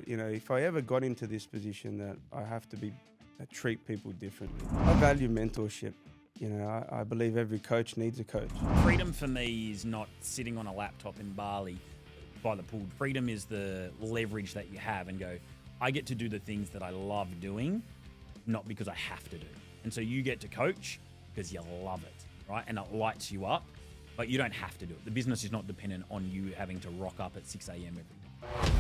thought, if I ever got into this position, that I have to treat people differently. I value mentorship. I believe every coach needs a coach. Freedom for me is not sitting on a laptop in Bali by the pool. Freedom is the leverage that you have and go, I get to do the things that I love doing, not because I have to do. And so you get to coach because you love it, right? And it lights you up, but you don't have to do it. The business is not dependent on you having to rock up at 6 a.m. every day.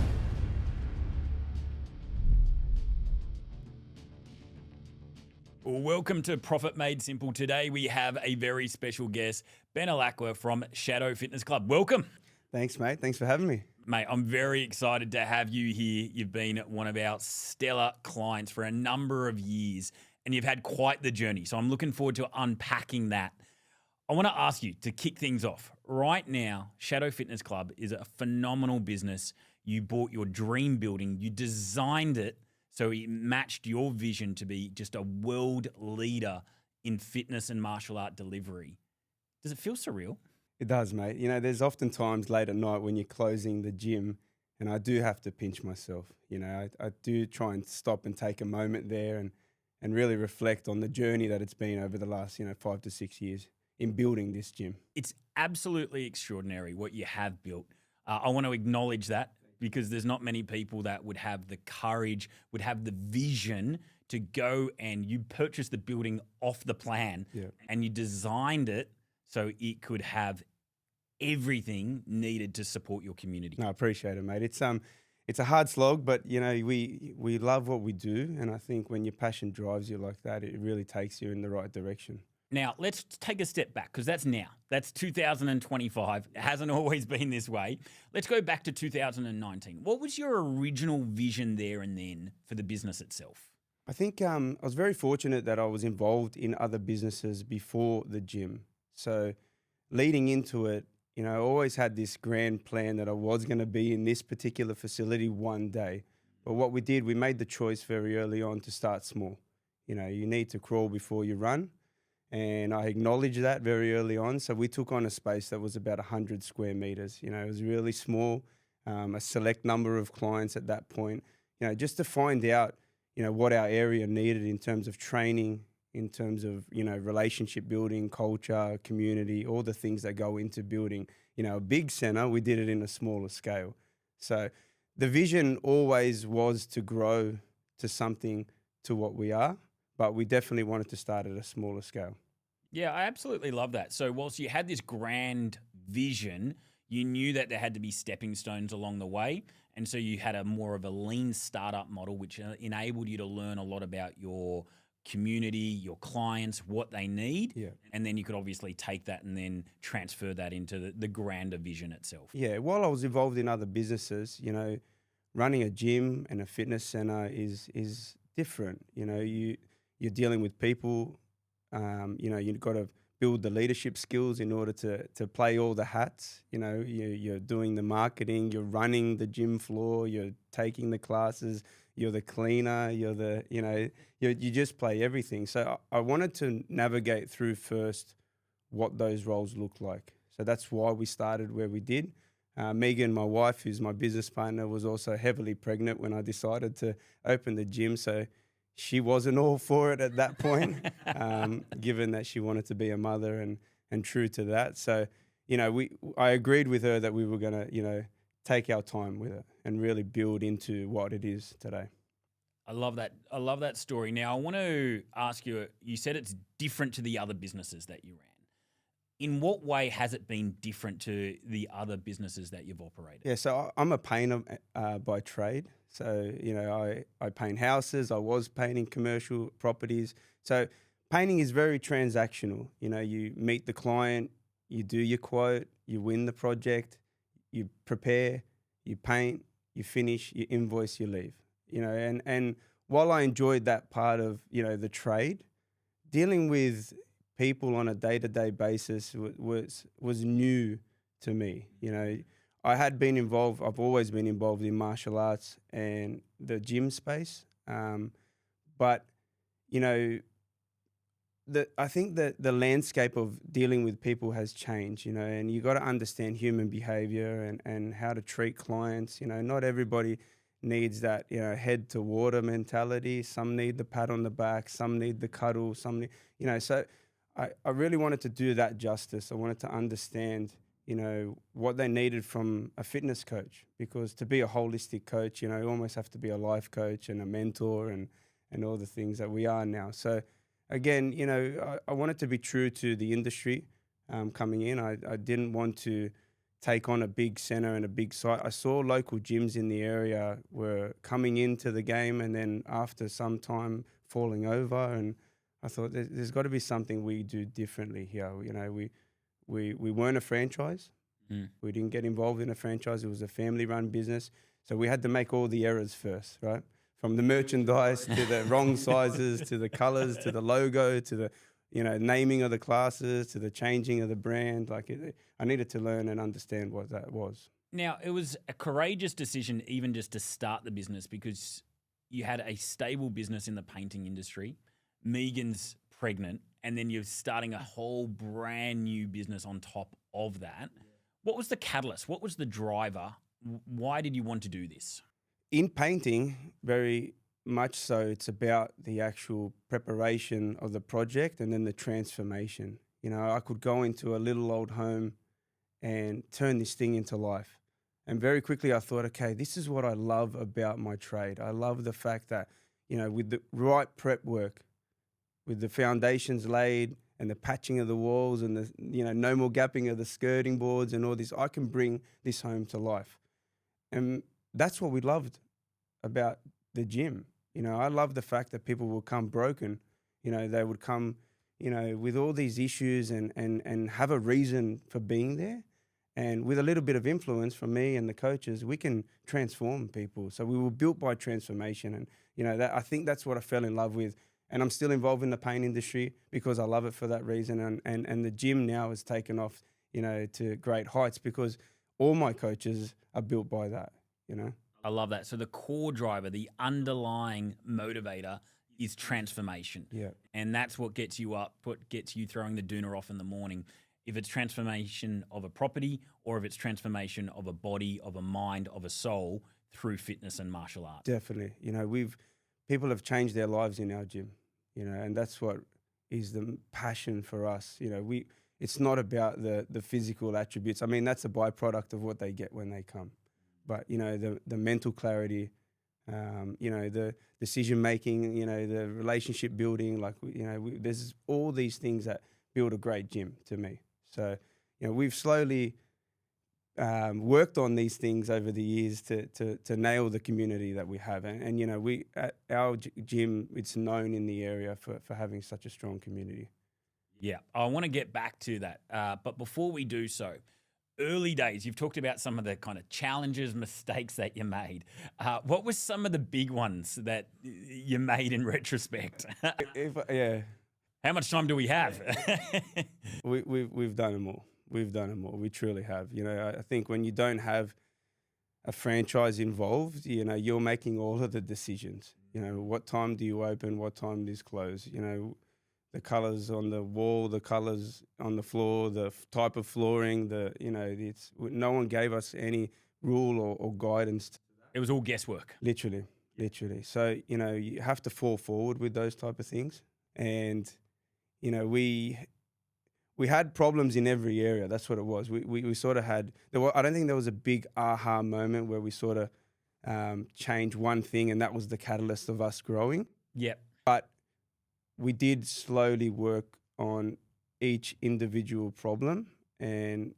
Well, welcome to Profit Made Simple. Today we have a very special guest, Ben Ilacqua from Shadow Fitness Club. Welcome. Thanks, mate. Thanks for having me. Mate, I'm very excited to have you here. You've been one of our stellar clients for a number of years, and you've had quite the journey. So I'm looking forward to unpacking that. I want to ask you to kick things off. Right now, Shadow Fitness Club is a phenomenal business. You bought your dream building. You designed it so it matched your vision to be just a world leader in fitness and martial art delivery. Does it feel surreal? It does, mate. There's often times late at night when you're closing the gym, and I do have to pinch myself. I do try and stop and take a moment there and really reflect on the journey that it's been over the last 5 to 6 years in building this gym. It's absolutely extraordinary what you have built. I want to acknowledge that, because there's not many people that would have the courage, would have the vision to go and you purchase the building off the plan and you designed it so it could have everything needed to support your community. No, I appreciate it, mate. It's a hard slog, but we love what we do, and I think when your passion drives you like that, it really takes you in the right direction. Now, let's take a step back, because that's now. That's 2025. It hasn't always been this way. Let's go back to 2019. What was your original vision there and then for the business itself? I think I was very fortunate that I was involved in other businesses before the gym. So leading into it, I always had this grand plan that I was going to be in this particular facility one day. But what we did, we made the choice very early on to start small. You need to crawl before you run. And I acknowledged that very early on. So we took on a space that was about 100 square meters. It was really small, a select number of clients at that point, just to find out, what our area needed in terms of training, in terms of, relationship building, culture, community, all the things that go into building, a big center. We did it in a smaller scale. So the vision always was to grow to something to what we are. But we definitely wanted to start at a smaller scale. Yeah, I absolutely love that. So whilst you had this grand vision, you knew that there had to be stepping stones along the way. And so you had a more of a lean startup model, which enabled you to learn a lot about your community, your clients, what they need. Yeah. And then you could obviously take that and then transfer that into the grander vision itself. Yeah, while I was involved in other businesses, running a gym and a fitness center is different. You're dealing with people, you've got to build the leadership skills in order to play all the hats. You're doing the marketing, you're running the gym floor, you're taking the classes, you're the cleaner, you just play everything. So I wanted to navigate through first what those roles look like. So that's why we started where we did. Megan, my wife, who's my business partner, was also heavily pregnant when I decided to open the gym. So she wasn't all for it at that point, given that she wanted to be a mother and true to that. So, I agreed with her that we were going to, take our time with it and really build into what it is today. I love that. I love that story. Now, I want to ask you, you said it's different to the other businesses that you ran. In what way has it been different to the other businesses that you've operated? Yeah, so I'm a painter by trade. So, I paint houses. I was painting commercial properties. So painting is very transactional. You meet the client, you do your quote, you win the project, you prepare, you paint, you finish, you invoice, you leave. And while I enjoyed that part of, the trade, dealing with people on a day-to-day basis was new to me. I had been involved, I've always been involved in martial arts and the gym space. But, I think that the landscape of dealing with people has changed, and you got to understand human behavior and how to treat clients. Not everybody needs that, head to water mentality. Some need the pat on the back. Some need the cuddle. Some need, so I really wanted to do that justice. I wanted to understand, what they needed from a fitness coach, because to be a holistic coach, you almost have to be a life coach and a mentor and all the things that we are now. So again, I wanted to be true to the industry coming in. I didn't want to take on a big center and a big site. I saw local gyms in the area were coming into the game and then after some time falling over, and I thought there's got to be something we do differently here. We weren't a franchise. We didn't get involved in a franchise. It was a family-run business. So we had to make all the errors first, right? From the merchandise to the wrong sizes, to the colors, to the logo, to the naming of the classes, to the changing of the brand. I needed to learn and understand what that was. Now, it was a courageous decision even just to start the business, because you had a stable business in the painting industry. Megan's pregnant, and then you're starting a whole brand new business on top of that. What was the catalyst? What was the driver? Why did you want to do this? In painting, very much so, it's about the actual preparation of the project and then the transformation. I could go into a little old home and turn this thing into life. And very quickly I thought, okay, this is what I love about my trade. I love the fact that, with the right prep work, with the foundations laid and the patching of the walls and the, no more gapping of the skirting boards and all this, I can bring this home to life. And that's what we loved about the gym. I love the fact that people will come broken. They would come, with all these issues and have a reason for being there. And with a little bit of influence from me and the coaches, we can transform people. So we were built by transformation. And, I think that's what I fell in love with. And I'm still involved in the paint industry because I love it for that reason. And the gym now has taken off, to great heights because all my coaches are built by that, I love that. So the core driver, the underlying motivator is transformation. Yeah. And that's what gets you up, what gets you throwing the doona off in the morning. If it's transformation of a property or if it's transformation of a body, of a mind, of a soul through fitness and martial arts. Definitely. People have changed their lives in our gym, and that's what is the passion for us. It's not about the physical attributes. I mean, that's a byproduct of what they get when they come. But, the mental clarity, the decision making, the relationship building, there's all these things that build a great gym to me. So, we've slowly worked on these things over the years to nail the community that we have. And we at our gym, it's known in the area for having such a strong community. Yeah, I want to get back to that. But before we do so, early days, you've talked about some of the kind of challenges, mistakes that you made. What were some of the big ones that you made in retrospect? How much time do we have? We've done them all. We've done them all. We truly have. I think when you don't have a franchise involved, you're making all of the decisions. What time do you open? What time do you close? The colors on the wall, the colors on the floor, the type of flooring. No one gave us any rule or guidance. It was all guesswork. Literally. So you have to fall forward with those type of things, and we had problems in every area. That's what it was. We sort of had. I don't think there was a big aha moment where we sort of changed one thing, and that was the catalyst of us growing. Yep. But we did slowly work on each individual problem, and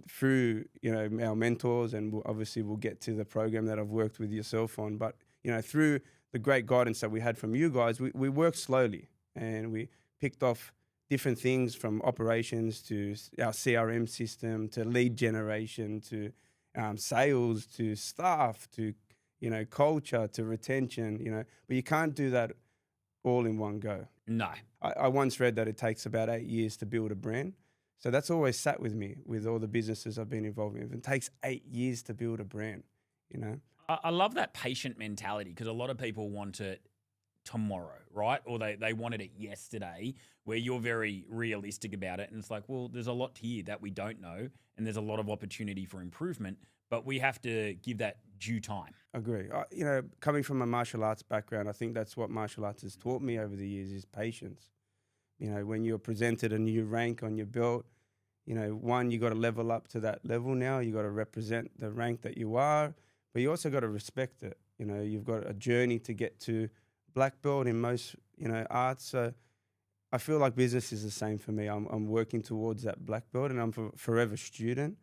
through our mentors, and obviously we'll get to the program that I've worked with yourself on. But through the great guidance that we had from you guys, we worked slowly, and we picked off different things from operations to our CRM system to lead generation to sales to staff to culture to retention. But you can't do that all in one go. No. I once read that it takes about 8 years to build a brand. So that's always sat with me with all the businesses I've been involved in. It takes 8 years to build a brand, I love that patient mentality, because a lot of people want it tomorrow, right? Or they wanted it yesterday, where you're very realistic about it. And it's like, well, there's a lot here that we don't know, and there's a lot of opportunity for improvement. but we have to give that due time. Agree. You know, coming from a martial arts background, I think that's what martial arts has taught me over the years is patience. You know, when you're presented a new rank on your belt, you know, one, you got to level up to that level now. You got to represent the rank that you are, but you also got to respect it. You know, you've got a journey to get to black belt in most, you know, arts. So I feel like business is the same for me. I'm working towards that black belt, and I'm a forever student.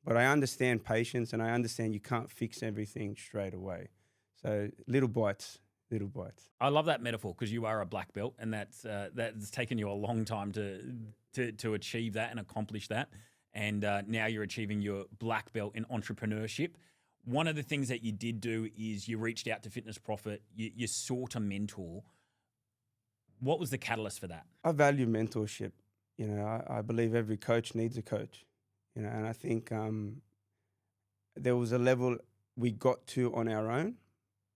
But I understand patience, and I understand you can't fix everything straight away. So little bites, little bites. I love that metaphor because you are a black belt, and that's taken you a long time to achieve that and accomplish that. And now you're achieving your black belt in entrepreneurship. One of the things that you did do is you reached out to Fitness Profit. You sought a mentor. What was the catalyst for that? I value mentorship. You know, I believe every coach needs a coach. You know, and I think there was a level we got to on our own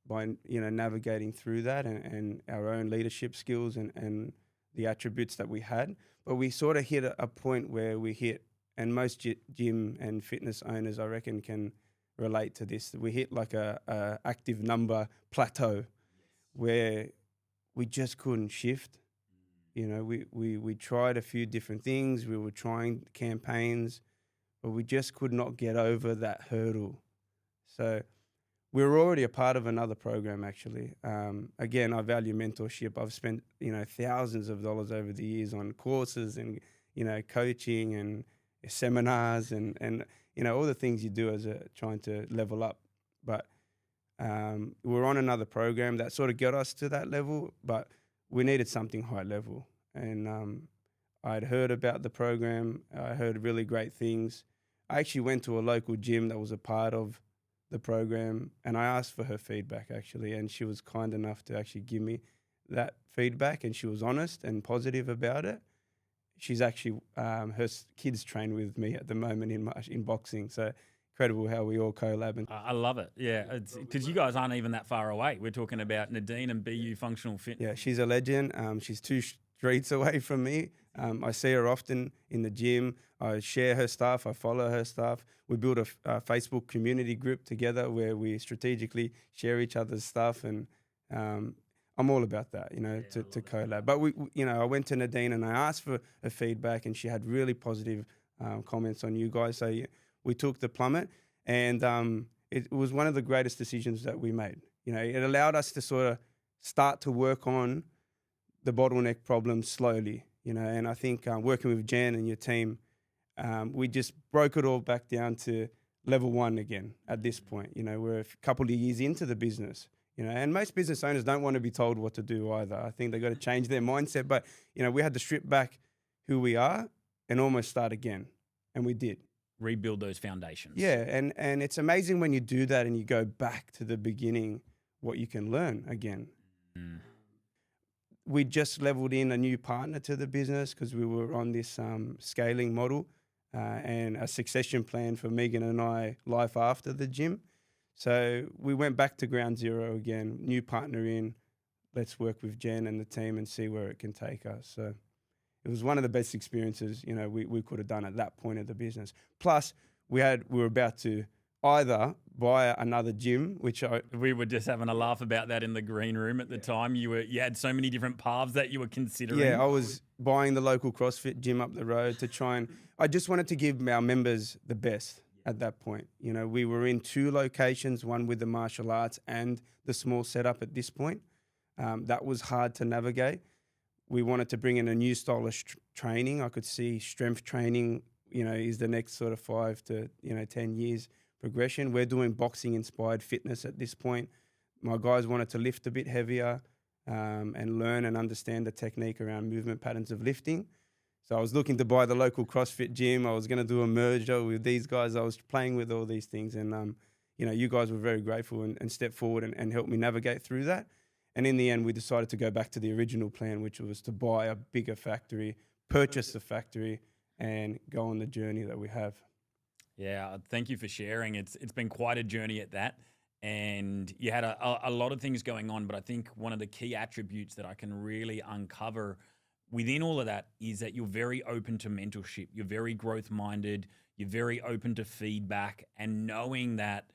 by, you know, navigating through that and our own leadership skills and the attributes that we had. But we sort of hit a point where we hit, and most gym and fitness owners, I reckon, can relate to this. We hit like a active number plateau where we just couldn't shift. You know, we tried a few different things. We were trying campaigns, but we just could not get over that hurdle. So we were already a part of another program, actually. Again, I value mentorship. I've spent, you know, thousands of dollars over the years on courses and, you know, coaching and seminars and you know, all the things you do as trying to level up. But we're on another program that sort of got us to that level, but we needed something high level. And I'd heard about the program. I heard really great things. I actually went to a local gym that was a part of the program, and I asked for her feedback, actually, and she was kind enough to actually give me that feedback, and she was honest and positive about it. She's actually, her kids train with me at the moment in boxing, so incredible how we all collab. I love it. Yeah, because you guys aren't even that far away. We're talking about Nadine and BU Functional Fitness. Yeah, she's a legend. She's 2 streets away from me. I see her often in the gym. I share her stuff. I follow her stuff. We built a Facebook community group together where we strategically share each other's stuff, and I'm all about that, you know, to collab. But you know, I went to Nadine and I asked for her feedback, and she had really positive comments on you guys. So we took the plummet, and it was one of the greatest decisions that we made. You know, it allowed us to sort of start to work on the bottleneck problem slowly, you know, and I think working with Jen and your team, we just broke it all back down to level 1 again at this point. You know, we're a couple of years into the business, you know, and most business owners don't want to be told what to do either. I think they've got to change their mindset, but, you know, we had to strip back who we are and almost start again, and we did. Rebuild those foundations. Yeah, and it's amazing when you do that and you go back to the beginning, what you can learn again. We just leveled in a new partner to the business because we were on this scaling model and a succession plan for Megan and I life after the gym. So we went back to ground zero again, new partner in, let's work with Jen and the team and see where it can take us. So it was one of the best experiences, you know, we could have done at that point of the business. Plus, we were about to either buy another gym, which we were just having a laugh about that in the green room at the time. You had so many different paths that you were considering. Yeah, I was buying the local CrossFit gym up the road to try and I just wanted to give our members the best at that point. You know, we were in 2 locations, one with the martial arts and the small setup at this point. That was hard to navigate. We wanted to bring in a new style of training. I could see strength training, you know, is the next sort of 5 to 10 years progression. We're doing boxing inspired fitness at this point. My guys wanted to lift a bit heavier and learn and understand the technique around movement patterns of lifting. So I was looking to buy the local CrossFit gym. I was going to do a merger with these guys. I was playing with all these things, and you know, you guys were very grateful and stepped forward and helped me navigate through that. And in the end, we decided to go back to the original plan, which was to buy a bigger factory, purchase the factory, and go on the journey that we have. Yeah, thank you for sharing. It's been quite a journey at that. And you had a lot of things going on, but I think one of the key attributes that I can really uncover within all of that is that you're very open to mentorship. You're very growth-minded. You're very open to feedback and knowing that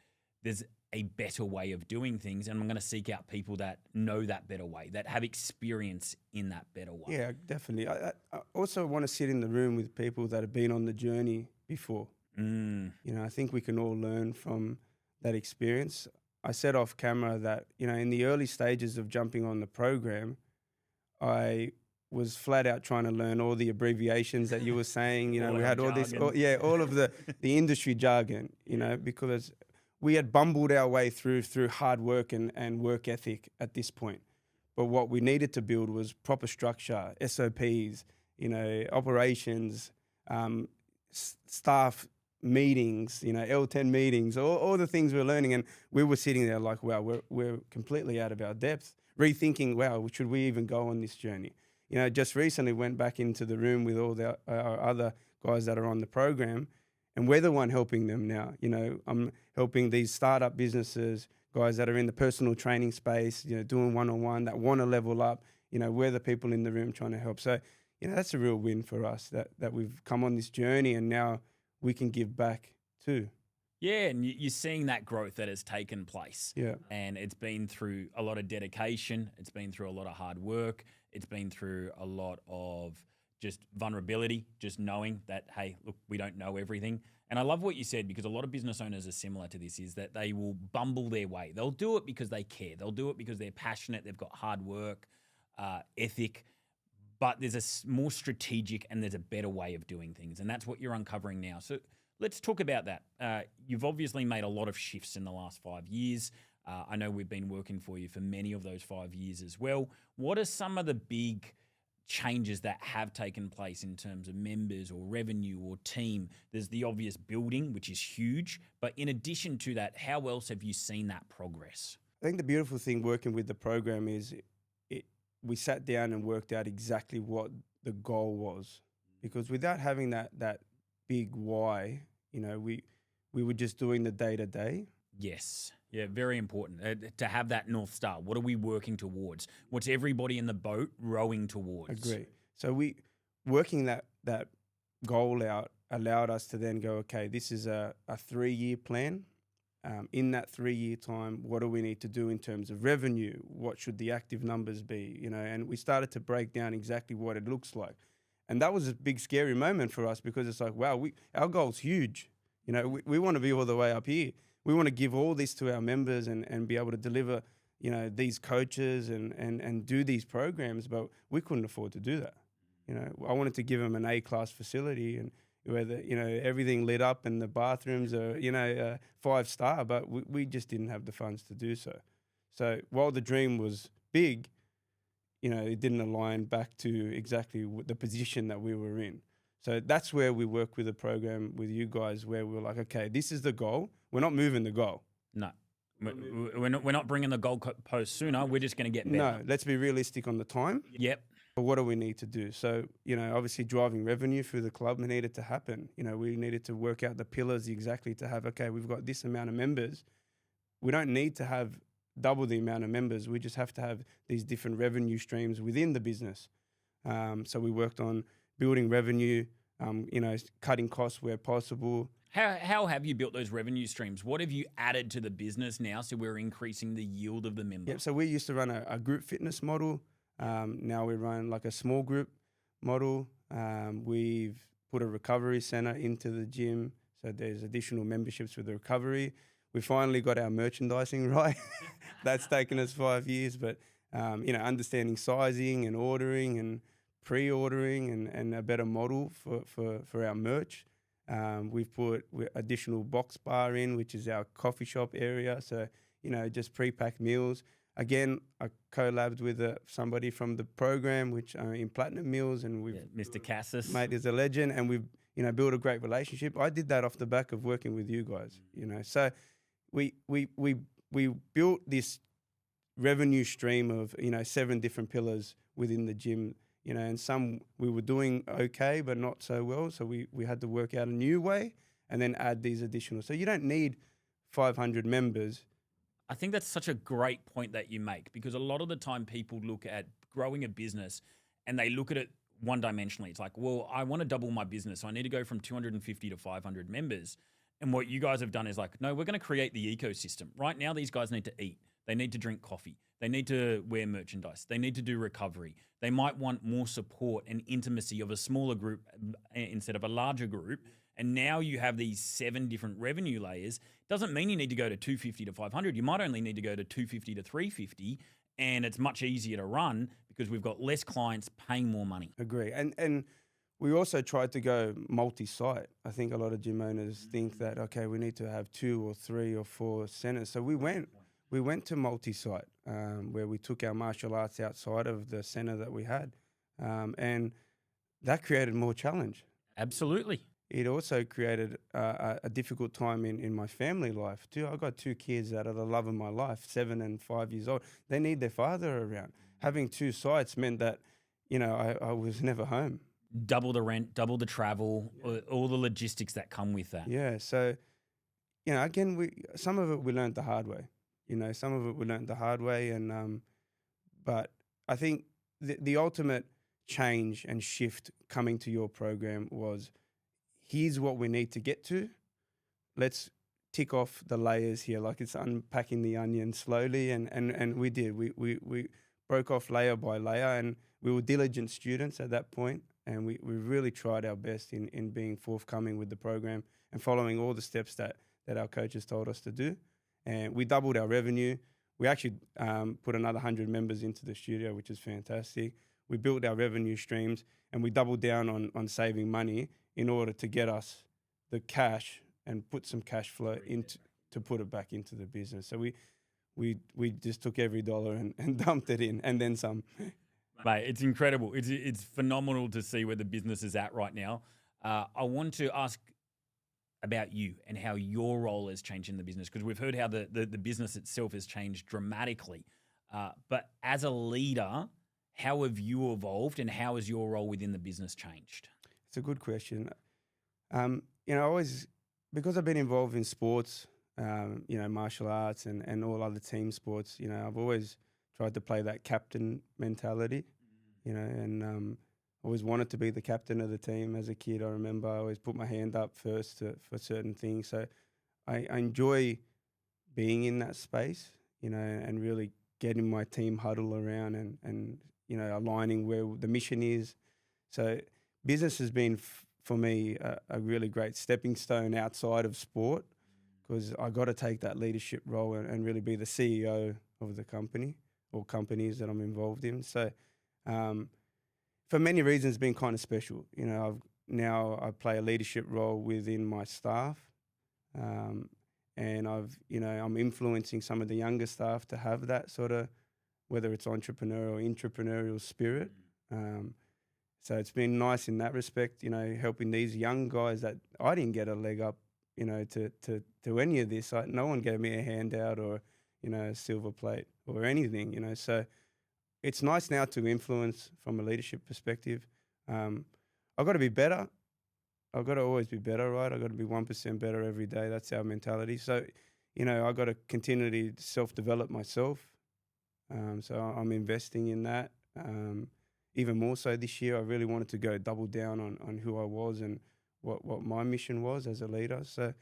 there's a better way of doing things. And I'm going to seek out people that know that better way, that have experience in that better way. Yeah, definitely. I also want to sit in the room with people that have been on the journey before. I think we can all learn from that experience. I said off camera that, in the early stages of jumping on the program, I was flat out trying to learn all the abbreviations that you were saying. We had all this, all of the industry jargon, because we had bumbled our way through hard work and work ethic at this point. But what we needed to build was proper structure, SOPs, operations, staff meetings, L10 meetings, all the things we're learning. And we were sitting there like, wow, we're completely out of our depth, rethinking, wow, should we even go on this journey? Just recently went back into the room with all our other guys that are on the program, and we're the one helping them now. I'm helping these startup businesses, guys that are in the personal training space, doing one-on-one, that want to level up. We're the people in the room trying to help. So, that's a real win for us that we've come on this journey and now we can give back too. Yeah, and you're seeing that growth that has taken place. Yeah. And it's been through a lot of dedication. It's been through a lot of hard work. It's been through a lot of just vulnerability, just knowing that, hey, look, we don't know everything. And I love what you said, because a lot of business owners are similar to this, is that they will bumble their way. They'll do it because they care. They'll do it because they're passionate. They've got hard work, ethic. But there's a more strategic and there's a better way of doing things. And that's what you're uncovering now. So let's talk about that. You've obviously made a lot of shifts in the last 5 years. I know we've been working for you for many of those 5 years as well. What are some of the big changes that have taken place in terms of members or revenue or team? There's the obvious building, which is huge. But in addition to that, how else have you seen that progress? I think the beautiful thing working with the program is we sat down and worked out exactly what the goal was, because without having that big why, we were just doing the day to day. Yes. Yeah, very important to have that North Star. What are we working towards? What's everybody in the boat rowing towards? Agree. So we working that goal out allowed us to then go, okay, this is a 3-year plan. In that 3-year time, what do we need to do in terms of revenue? What should the active numbers be? And we started to break down exactly what it looks like. And that was a big, scary moment for us, because it's like, wow, our goal's huge. We want to be all the way up here. We want to give all this to our members and be able to deliver, these coaches and do these programs, but we couldn't afford to do that. I wanted to give them an A-class facility and where everything lit up and the bathrooms are 5-star, but we just didn't have the funds to do so. So while the dream was big, it didn't align back to exactly the position that we were in. So that's where we work with a program with you guys, where we're like, okay, this is the goal. We're not moving the goal. No, we're not bringing the goalpost sooner. We're just going to get better. No, let's be realistic on the time. Yep. But what do we need to do? So, obviously driving revenue through the club needed to happen. We needed to work out the pillars exactly to have, okay, we've got this amount of members. We don't need to have double the amount of members. We just have to have these different revenue streams within the business. So we worked on building revenue, cutting costs where possible. How have you built those revenue streams? What have you added to the business now so we're increasing the yield of the member? Yep, so we used to run a group fitness model. Now we run like a small group model. We've put a recovery center into the gym, so there's additional memberships for the recovery. We finally got our merchandising right. That's taken us 5 years, but understanding sizing and ordering and pre-ordering and a better model for our merch. We've put additional box bar in, which is our coffee shop area. So, just pre-packed meals. Again, I collabed with somebody from the program, which in Platinum Meals, and we've Mr. Cassis, mate is a legend, and we've built a great relationship. I did that off the back of working with you guys. So we built this revenue stream of 7 different pillars within the gym. And some we were doing okay, but not so well. So we had to work out a new way and then add these additional. So you don't need 500 members. I think that's such a great point that you make, because a lot of the time people look at growing a business and they look at it one-dimensionally. It's like, well, I want to double my business, so I need to go from 250 to 500 members. And what you guys have done is like, no, we're going to create the ecosystem. Right now, these guys need to eat. They need to drink coffee. They need to wear merchandise. They need to do recovery. They might want more support and intimacy of a smaller group instead of a larger group. And now you have these 7 different revenue layers. Doesn't mean you need to go to 250 to 500. You might only need to go to 250 to 350, and it's much easier to run because we've got less clients paying more money. Agree. And we also tried to go multi-site. I think a lot of gym owners think that, okay, we need to have 2 or 3 or 4 centers. So we went to multi-site where we took our martial arts outside of the center that we had. And that created more challenge. Absolutely. It also created a difficult time in my family life too. I've got 2 kids that are the love of my life, 7 and 5 years old. They need their father around. Having 2 sites meant that, I was never home. Double the rent, double the travel, all the logistics that come with that. Yeah. So, again, some of it we learned the hard way. Some of it we learned the hard way. And but I think the ultimate change and shift coming to your program was, here's what we need to get to. Let's tick off the layers here, like it's unpacking the onion slowly. And we did. We broke off layer by layer, and we were diligent students at that point. And we really tried our best in being forthcoming with the program and following all the steps that our coaches told us to do. And we doubled our revenue. We actually put another 100 members into the studio, which is fantastic. We built our revenue streams, and we doubled down on saving money in order to get us the cash and put some cash flow to put it back into the business. So we just took every dollar and dumped it in, and then some. Mate, it's incredible. It's phenomenal to see where the business is at right now. I want to ask about you and how your role has changed in the business, because we've heard how the business itself has changed dramatically. But as a leader, how have you evolved, and how has your role within the business changed? It's a good question. Always, because I've been involved in sports, martial arts and all other team sports, I've always tried to play that captain mentality, and always wanted to be the captain of the team as a kid. I remember I always put my hand up first for certain things. So I enjoy being in that space, and really getting my team huddle around and aligning where the mission is. So business has been, for me, a really great stepping stone outside of sport, because I got to take that leadership role and really be the CEO of the company or companies that I'm involved in. So for many reasons, it's been kind of special. I play a leadership role within my staff, and I'm influencing some of the younger staff to have that sort of, whether it's entrepreneurial spirit. So it's been nice in that respect, helping these young guys that I didn't get a leg up, to any of this. No one gave me a handout or, a silver plate or anything, So it's nice now to influence from a leadership perspective. I've got to be better. I've got to always be better, right? I've got to be 1% better every day. That's our mentality. So, I've got to continually self-develop myself. So I'm investing in that. Even more so this year, I really wanted to go double down on who I was and what my mission was as a leader. So,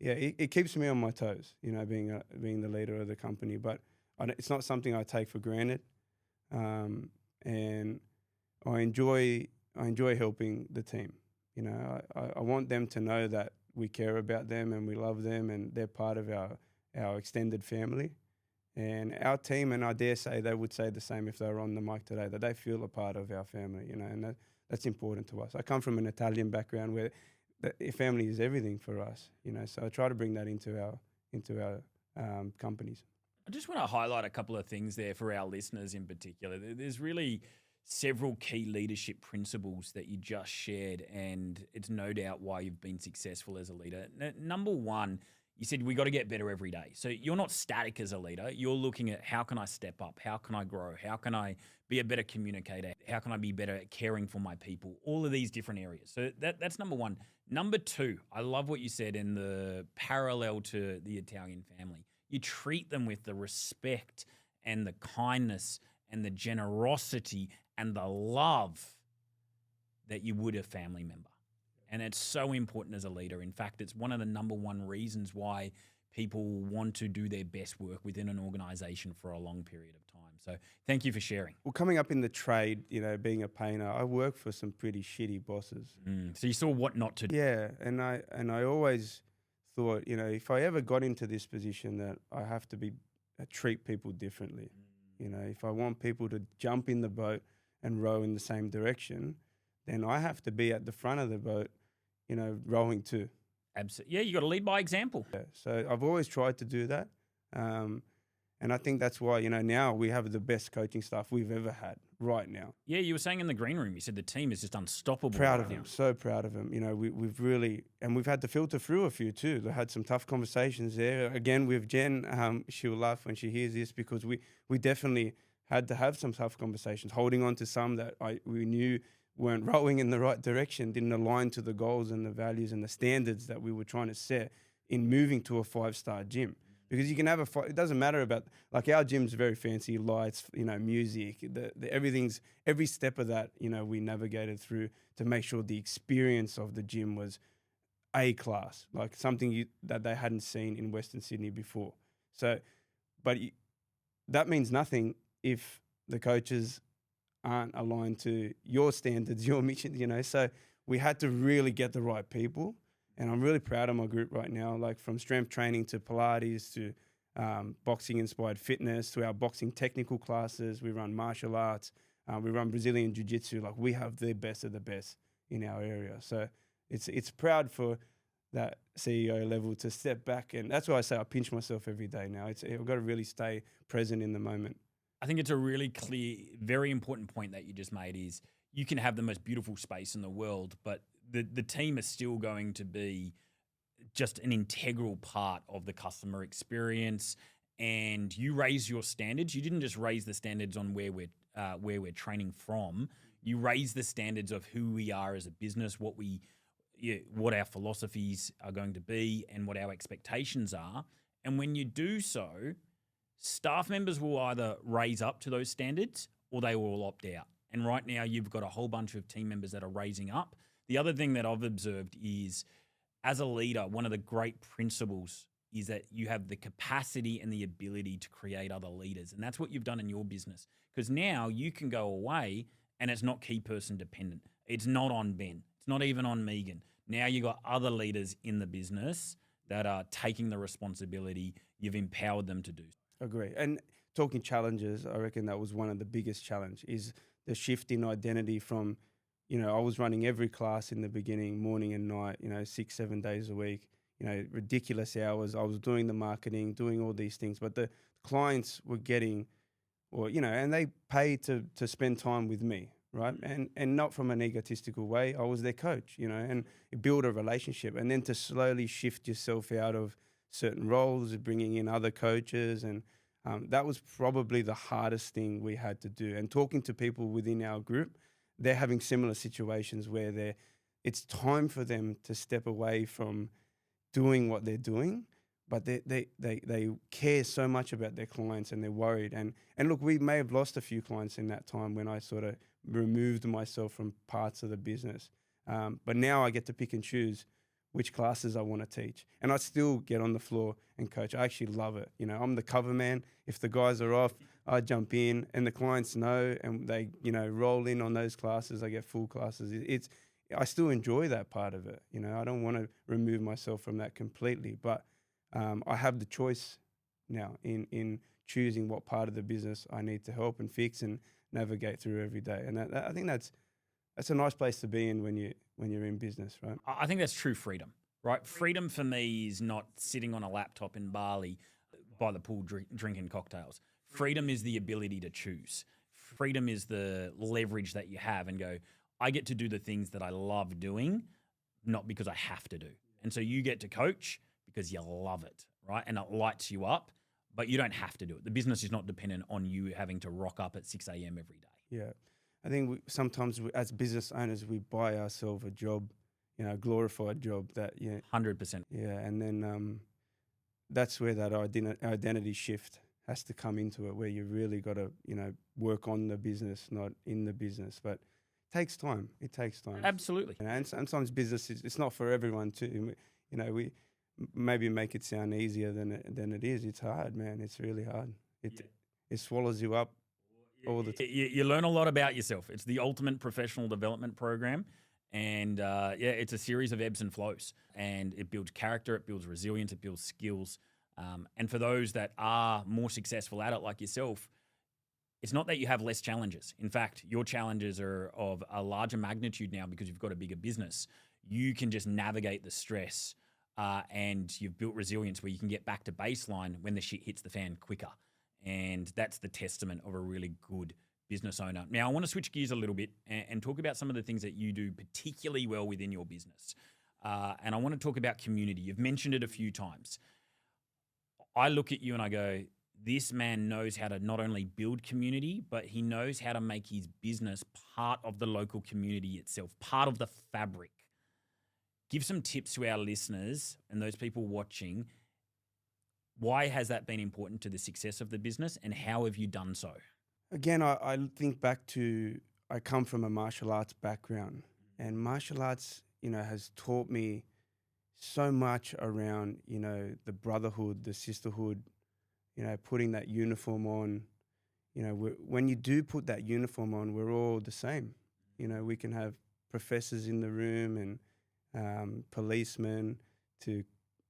yeah, it keeps me on my toes, being the leader of the company. But it's not something I take for granted, and I enjoy helping the team. I want them to know that we care about them and we love them, and they're part of our extended family. And our team, and I dare say they would say the same if they were on the mic today, that they feel a part of our family, and that's important to us. I come from an Italian background where family is everything for us, so I try to bring that into our companies. I just want to highlight a couple of things there for our listeners in particular. There's really several key leadership principles that you just shared, and it's no doubt why you've been successful as a leader. Number one, you said we got to get better every day. So you're not static as a leader. You're looking at, how can I step up? How can I grow? How can I be a better communicator? How can I be better at caring for my people? All of these different areas. So that's number one. Number two, I love what you said in the parallel to the Italian family. You treat them with the respect and the kindness and the generosity and the love that you would a family member. And it's so important as a leader. In fact, it's one of the number one reasons why people want to do their best work within an organization for a long period of time. So thank you for sharing. Well, coming up in the trade, being a painter, I worked for some pretty shitty bosses. So you saw what not to do. Yeah, and I always thought, if I ever got into this position, that I have to treat people differently. If I want people to jump in the boat and row in the same direction, then I have to be at the front of the boat, rowing too. Absolutely. Yeah, you got to lead by example. Yeah, so I've always tried to do that. And I think that's why, now we have the best coaching staff we've ever had right now. Yeah, you were saying in the green room, you said the team is just unstoppable. Proud of them, so proud of them. We've really, and we've had to filter through a few too. We had some tough conversations there. Again, with Jen, she'll laugh when she hears this, because we definitely had to have some tough conversations, holding on to some that we knew weren't rowing in the right direction, didn't align to the goals and the values and the standards that we were trying to set in moving to a 5-star gym. Because you can have it doesn't matter about, like, our gym's very fancy, lights, music, everything's, every step of that, we navigated through to make sure the experience of the gym was A class, like something that they hadn't seen in Western Sydney before. So, that means nothing if the coaches aren't aligned to your standards, your mission, so we had to really get the right people. And I'm really proud of my group right now, like from strength training to Pilates to boxing-inspired fitness to our boxing technical classes. We run martial arts. We run Brazilian jiu-jitsu. Like, we have the best of the best in our area. So it's proud for that CEO level to step back. And that's why I say I pinch myself every day now. I've got to really stay present in the moment. I think it's a really clear, very important point that you just made is you can have the most beautiful space in the world, but the team is still going to be just an integral part of the customer experience. And you raise your standards. You didn't just raise the standards on where we're training from. You raise the standards of who we are as a business, what our philosophies are going to be, and what our expectations are. And when you do so, staff members will either raise up to those standards or they will opt out. And right now, you've got a whole bunch of team members that are raising up. The other thing that I've observed is, as a leader, one of the great principles is that you have the capacity and the ability to create other leaders. And that's what you've done in your business. Because now you can go away and it's not key person dependent. It's not on Ben. It's not even on Megan. Now you've got other leaders in the business that are taking the responsibility. You've empowered them to do. Agree. And talking challenges, I reckon that was one of the biggest challenge is the shift in identity from, I was running every class in the beginning, morning and night, 6-7 days a week, ridiculous hours. I was doing the marketing, doing all these things, but the clients were getting, and they pay to spend time with me, right? And not from an egotistical way. I was their coach, and build a relationship, and then to slowly shift yourself out of certain roles, bringing in other coaches, and that was probably the hardest thing we had to do. And talking to people within our group, they're having similar situations where it's time for them to step away from doing what they're doing, but they care so much about their clients and they're worried. And look, we may have lost a few clients in that time when I sort of removed myself from parts of the business. But now I get to pick and choose which classes I want to teach. And I still get on the floor and coach. I actually love it. I'm the cover man. If the guys are off, I jump in and the clients know and they, roll in on those classes. I get full classes. I still enjoy that part of it. I don't want to remove myself from that completely, but I have the choice now in choosing what part of the business I need to help and fix and navigate through every day. And I think that's a nice place to be in when you're in business, right? I think that's true freedom, right? Freedom for me is not sitting on a laptop in Bali by the pool drinking cocktails. Freedom is the ability to choose. Freedom is the leverage that you have and go, I get to do the things that I love doing, not because I have to do. And so you get to coach because you love it, right? And it lights you up, but you don't have to do it. The business is not dependent on you having to rock up at 6 a.m. every day. Yeah. I think sometimes as business owners, we buy ourselves a job, a glorified job that, 100%. Yeah. And then that's where that identity shift has to come into it, where you really got to, work on the business, not in the business. But takes time. It takes time. Absolutely. And sometimes business it's not for everyone too. We maybe make it sound easier than it is. It's hard, man. It's really hard. It swallows you up all the time. You learn a lot about yourself. It's the ultimate professional development program. And it's a series of ebbs and flows. And it builds character, it builds resilience, it builds skills. And for those that are more successful at it, like yourself, it's not that you have less challenges. In fact, your challenges are of a larger magnitude now because you've got a bigger business. You can just navigate the stress and you've built resilience where you can get back to baseline when the shit hits the fan quicker. And that's the testament of a really good business owner. Now, I want to switch gears a little bit and talk about some of the things that you do particularly well within your business. And I want to talk about community. You've mentioned it a few times. I look at you and I go, this man knows how to not only build community, but he knows how to make his business part of the local community itself, part of the fabric. Give some tips to our listeners and those people watching. Why has that been important to the success of the business and how have you done so? Again, I think back to, I come from a martial arts background, and martial arts, has taught me so much around, the brotherhood, the sisterhood, putting that uniform on. When you do put that uniform on, we're all the same. We can have professors in the room and policemen to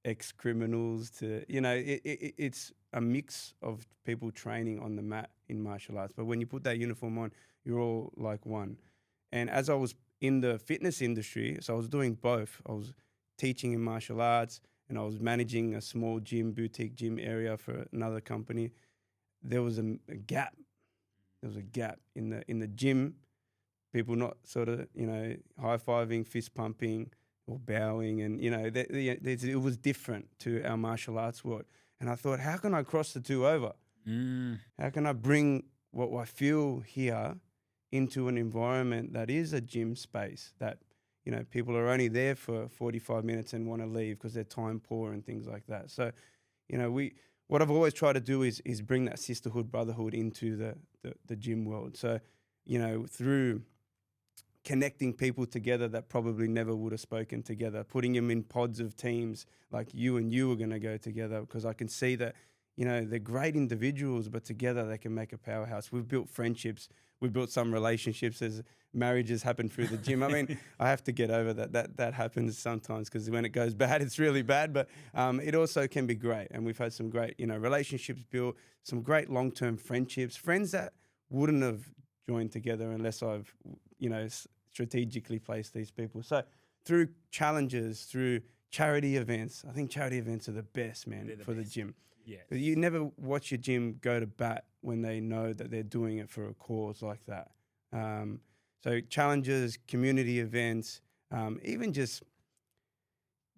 ex-criminals to, it's a mix of people training on the mat in martial arts. But when you put that uniform on, you're all like one. And as I was in the fitness industry, so I was doing both. I was teaching in martial arts and I was managing a small boutique gym area for another company. There was a gap. There was a gap in the gym. People not sort of, high-fiving, fist pumping or bowing. And, it was different to our martial arts world. And I thought, how can I cross the two over? How can I bring what I feel here into an environment that is a gym space that, people are only there for 45 minutes and want to leave because they're time poor and things like that. So, what I've always tried to do is bring that sisterhood, brotherhood into the gym world. So, through connecting people together that probably never would have spoken together, putting them in pods of teams like you and you are going to go together, because I can see that, they're great individuals, but together they can make a powerhouse. We've built friendships. We've built some relationships as marriages happen through the gym. I mean, I have to get over that. That happens sometimes because when it goes bad, it's really bad, but it also can be great. And we've had some great, relationships built, some great long-term friendships, friends that wouldn't have joined together unless I've, strategically placed these people. So through challenges, through charity events, I think charity events are the best, man, for the gym. Yeah. You never watch your gym go to bat when they know that they're doing it for a cause like that. So challenges, community events, even just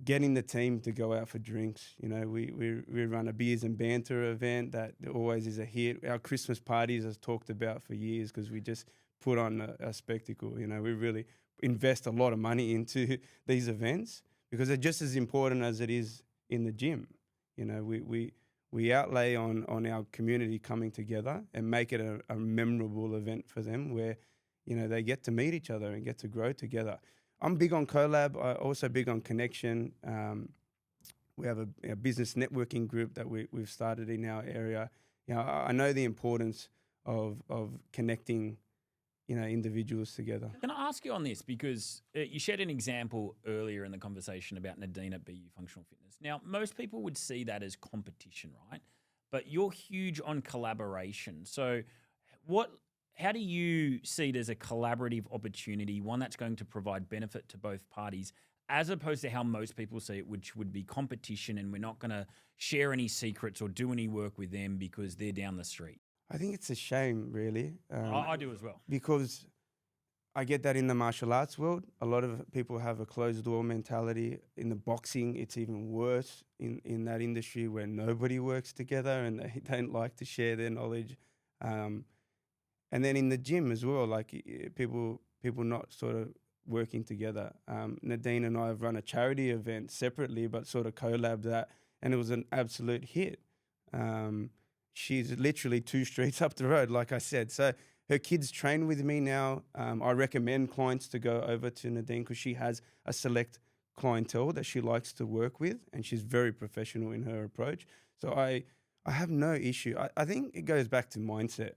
getting the team to go out for drinks. We run a beers and banter event that always is a hit. Our Christmas parties I've talked about for years because we just put on a spectacle. We really invest a lot of money into these events because they're just as important as it is in the gym. We outlay on our community coming together and make it a memorable event for them where, they get to meet each other and get to grow together. I'm big on collab. I'm also big on connection. We have a business networking group that we've started in our area. I know the importance of connecting, individuals together. Can I ask you on this? Because you shared an example earlier in the conversation about Nadine at BU Functional Fitness. Now, most people would see that as competition, right? But you're huge on collaboration. So how do you see it as a collaborative opportunity, one that's going to provide benefit to both parties, as opposed to how most people see it, which would be competition and we're not going to share any secrets or do any work with them because they're down the street? I think it's a shame, really. I do as well. Because I get that in the martial arts world. A lot of people have a closed door mentality. In the boxing, it's even worse in that industry where nobody works together and they don't like to share their knowledge. And then in the gym as well, like people not sort of working together. Nadine and I have run a charity event separately, but sort of collabed that, and it was an absolute hit. She's literally 2 streets up the road, like I said. So her kids train with me now. I recommend clients to go over to Nadine because she has a select clientele that she likes to work with, and she's very professional in her approach. So I have no issue. I think it goes back to mindset.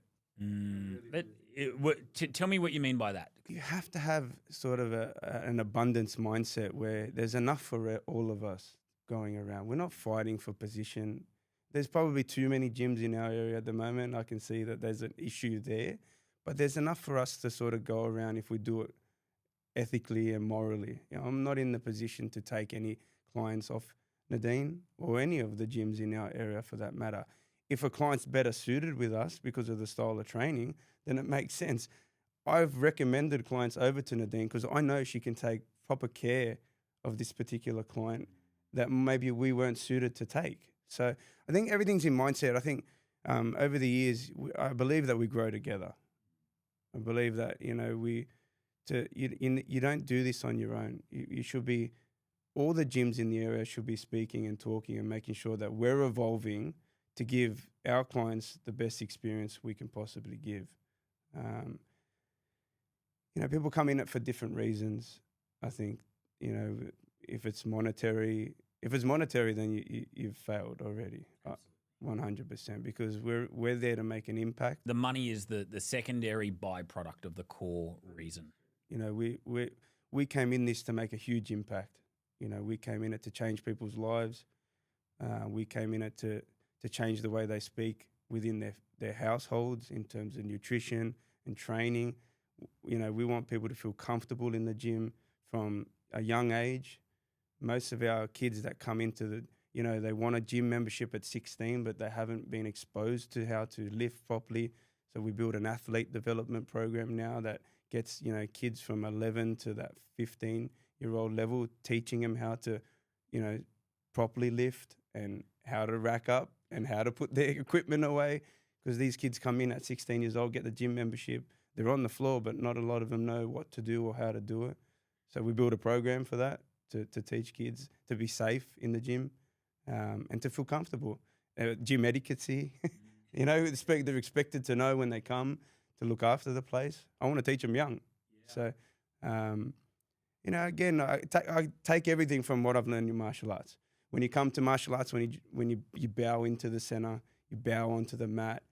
Tell me what you mean by that. You have to have sort of an abundance mindset where there's enough for all of us going around. We're not fighting for position. There's probably too many gyms in our area at the moment. I can see that there's an issue there, but there's enough for us to sort of go around if we do it ethically and morally. I'm not in the position to take any clients off Nadine or any of the gyms in our area for that matter. If a client's better suited with us because of the style of training, then it makes sense. I've recommended clients over to Nadine because I know she can take proper care of this particular client that maybe we weren't suited to take. So I think everything's in mindset. I think over the years, I believe that we grow together. I believe that, you don't do this on your own. You should be, all the gyms in the area should be speaking and talking and making sure that we're evolving to give our clients the best experience we can possibly give. People come in it for different reasons. I think, if it's monetary, then you've failed already. 100%, because we're there to make an impact. The money is the secondary byproduct of the core reason. We came in this to make a huge impact. We came in it to change people's lives. We came in it to change the way they speak within their households in terms of nutrition and training. We want people to feel comfortable in the gym from a young age. Most of our kids that come into they want a gym membership at 16, but they haven't been exposed to how to lift properly. So we build an athlete development program now that gets, kids from 11 to that 15-year-old level, teaching them how to, properly lift and how to rack up and how to put their equipment away. Because these kids come in at 16 years old, get the gym membership. They're on the floor, but not a lot of them know what to do or how to do it. So we build a program for that to teach kids to be safe in the gym and to feel comfortable. Gym etiquette, they're expected to know when they come to look after the place. I want to teach them young. Yeah. So, again, I take everything from what I've learned in martial arts. When you come to martial arts, when you bow into the center, you bow onto the mat,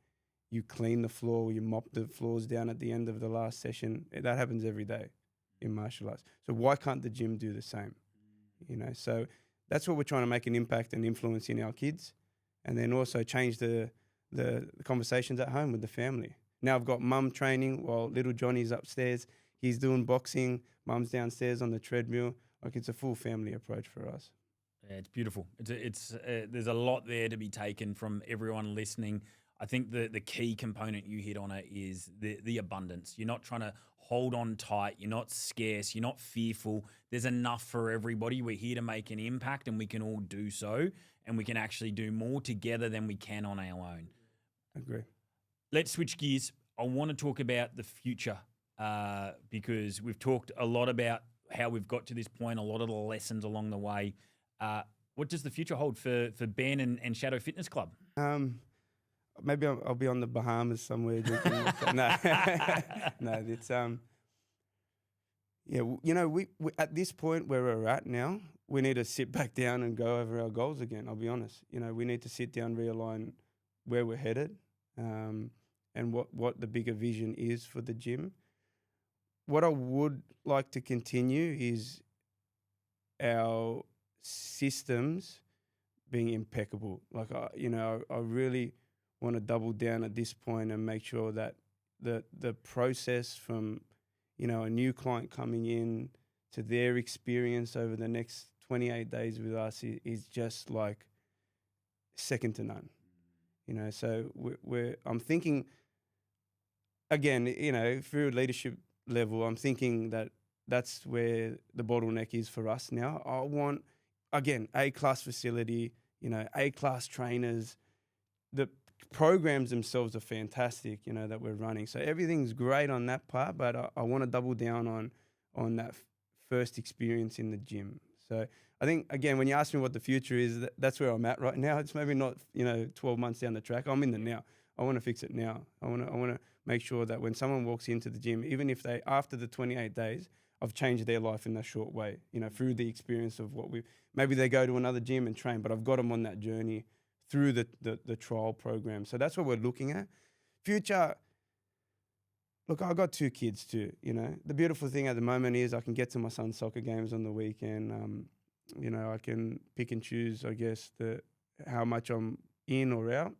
you clean the floor, you mop the floors down at the end of the last session. That happens every day in martial arts. So why can't the gym do the same? So that's what we're trying to make an impact and influence in our kids, and then also change the conversations at home with the family. Now I've got mum training while little Johnny's upstairs. He's doing boxing. Mum's downstairs on the treadmill. It's a full family approach for us. Yeah, it's beautiful. It's there's a lot there to be taken from everyone listening. I think the key component you hit on it is the abundance. You're not trying to hold on tight. You're not scarce. You're not fearful. There's enough for everybody. We're here to make an impact, and we can all do so, and we can actually do more together than we can on our own. I agree. Let's switch gears. I want to talk about the future because we've talked a lot about how we've got to this point, a lot of the lessons along the way. What does the future hold for Ben and Shadow Fitness Club? Maybe I'll be on the Bahamas somewhere drinking. No, it's we at this point where we're at now, we need to sit back down and go over our goals again. I'll be honest. We need to sit down, realign where we're headed, and what the bigger vision is for the gym. What I would like to continue is our systems being impeccable. I really want to double down at this point and make sure that the process from, a new client coming in to their experience over the next 28 days with us is just like second to none. So I'm thinking, again, through leadership level, I'm thinking that that's where the bottleneck is for us now. I want, again, A-class facility, A-class trainers. The programs themselves are fantastic, that we're running. So everything's great on that part, but I want to double down on that first experience in the gym. So I think, again, when you ask me what the future is, that's where I'm at right now. It's maybe not, 12 months down the track. I'm in the now. I want to fix it now. I want to make sure that when someone walks into the gym, even if they, after the 28 days, I've changed their life in a short way, through the experience of maybe they go to another gym and train, but I've got them on that journey through the trial program. So that's what we're looking at. Future, look, I've got 2 kids too, The beautiful thing at the moment is I can get to my son's soccer games on the weekend. I can pick and choose, I guess, how much I'm in or out.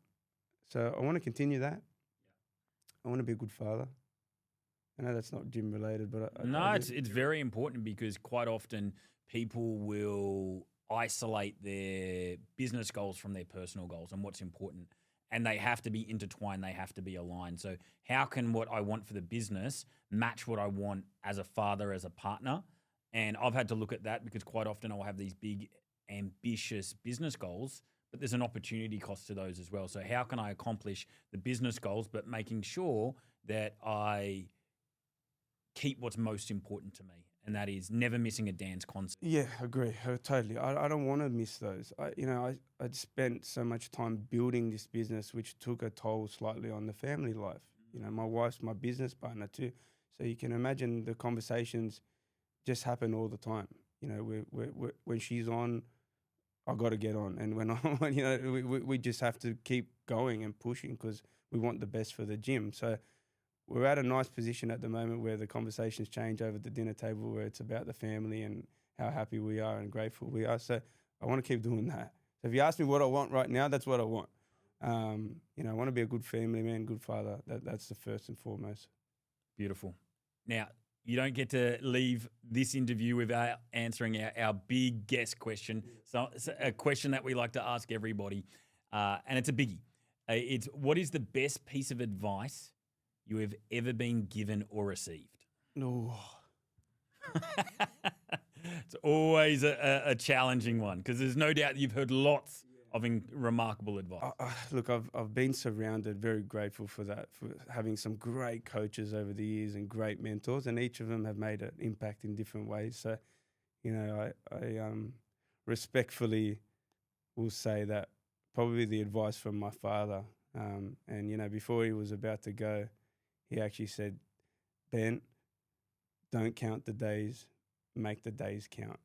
So I want to continue that. I want to be a good father. I know that's not gym related, but it's very important because quite often people will isolate their business goals from their personal goals and what's important. And they have to be intertwined. They have to be aligned. So how can what I want for the business match what I want as a father, as a partner? And I've had to look at that because quite often I'll have these big, ambitious business goals, but there's an opportunity cost to those as well. So how can I accomplish the business goals, but making sure that I keep what's most important to me? And that is never missing a dance concert. Yeah, agree. Totally. I don't want to miss those. I'd spent so much time building this business, which took a toll slightly on the family life. My wife's my business partner too. So you can imagine the conversations just happen all the time. When she's on, I got to get on. And when I'm on, we just have to keep going and pushing because we want the best for the gym. So we're at a nice position at the moment where the conversations change over the dinner table, where it's about the family and how happy we are and grateful we are. So I want to keep doing that. So if you ask me what I want right now, that's what I want. I want to be a good family man, good father. That's the first and foremost. Beautiful. Now, you don't get to leave this interview without answering our big guest question. So it's a question that we like to ask everybody, and it's a biggie. It's what is the best piece of advice you have ever been given or received? No. It's always a challenging one because there's no doubt you've heard lots of remarkable advice. Look, I've been surrounded, very grateful for that, for having some great coaches over the years and great mentors, and each of them have made an impact in different ways. So, I respectfully will say that probably the advice from my father, and before he was about to go, he actually said, Ben, don't count the days, make the days count.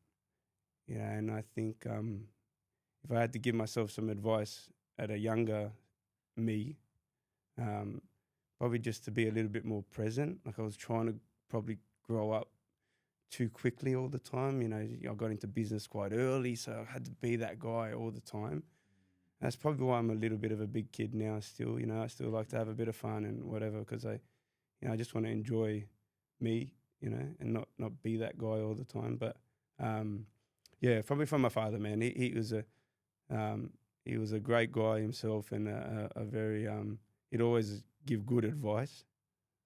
And I think if I had to give myself some advice at a younger me, probably just to be a little bit more present. Like I was trying to probably grow up too quickly all the time. I got into business quite early, so I had to be that guy all the time. That's probably why I'm a little bit of a big kid now still. I still like to have a bit of fun and whatever because I just want to enjoy me, and not be that guy all the time. But probably from my father, man. He was a great guy himself and a very he'd always give good advice.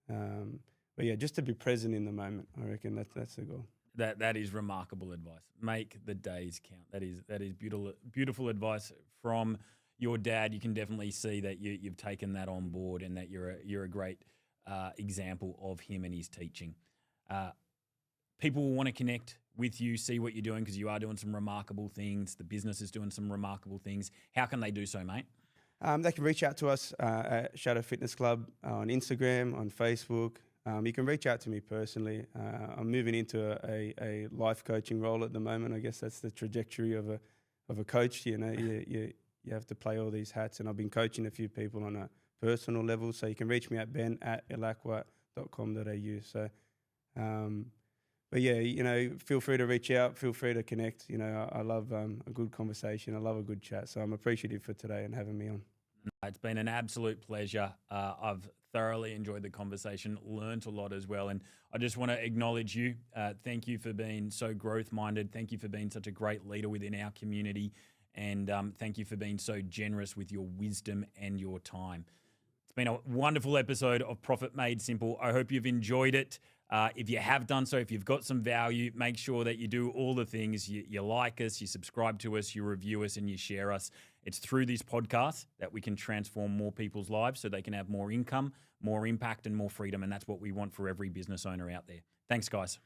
But yeah, just to be present in the moment, I reckon that's the goal. That is remarkable advice. Make the days count. That is beautiful advice from your dad. You can definitely see that you've taken that on board and that you're a great example of him and his teaching. People will want to connect with you, see what you're doing because you are doing some remarkable things. The business is doing some remarkable things. How can they do so, mate? They can reach out to us at Shadow Fitness Club on Instagram, on Facebook. You can reach out to me personally. I'm moving into a life coaching role at the moment. I guess that's the trajectory of a coach. You have to play all these hats, and I've been coaching a few people on a personal level. So you can reach me at ben@ilacqua.com.au. So, but yeah, feel free to reach out. Feel free to connect. I love a good conversation. I love a good chat. So I'm appreciative for today and having me on. It's been an absolute pleasure. I've thoroughly enjoyed the conversation, learned a lot as well. And I just want to acknowledge you. Thank you for being so growth-minded. Thank you for being such a great leader within our community. And thank you for being so generous with your wisdom and your time. It's been a wonderful episode of Profit Made Simple. I hope you've enjoyed it. If you have done so, if you've got some value, make sure that you do all the things. You like us, you subscribe to us, you review us, and you share us. It's through this podcast that we can transform more people's lives so they can have more income, more impact, and more freedom. And that's what we want for every business owner out there. Thanks, guys.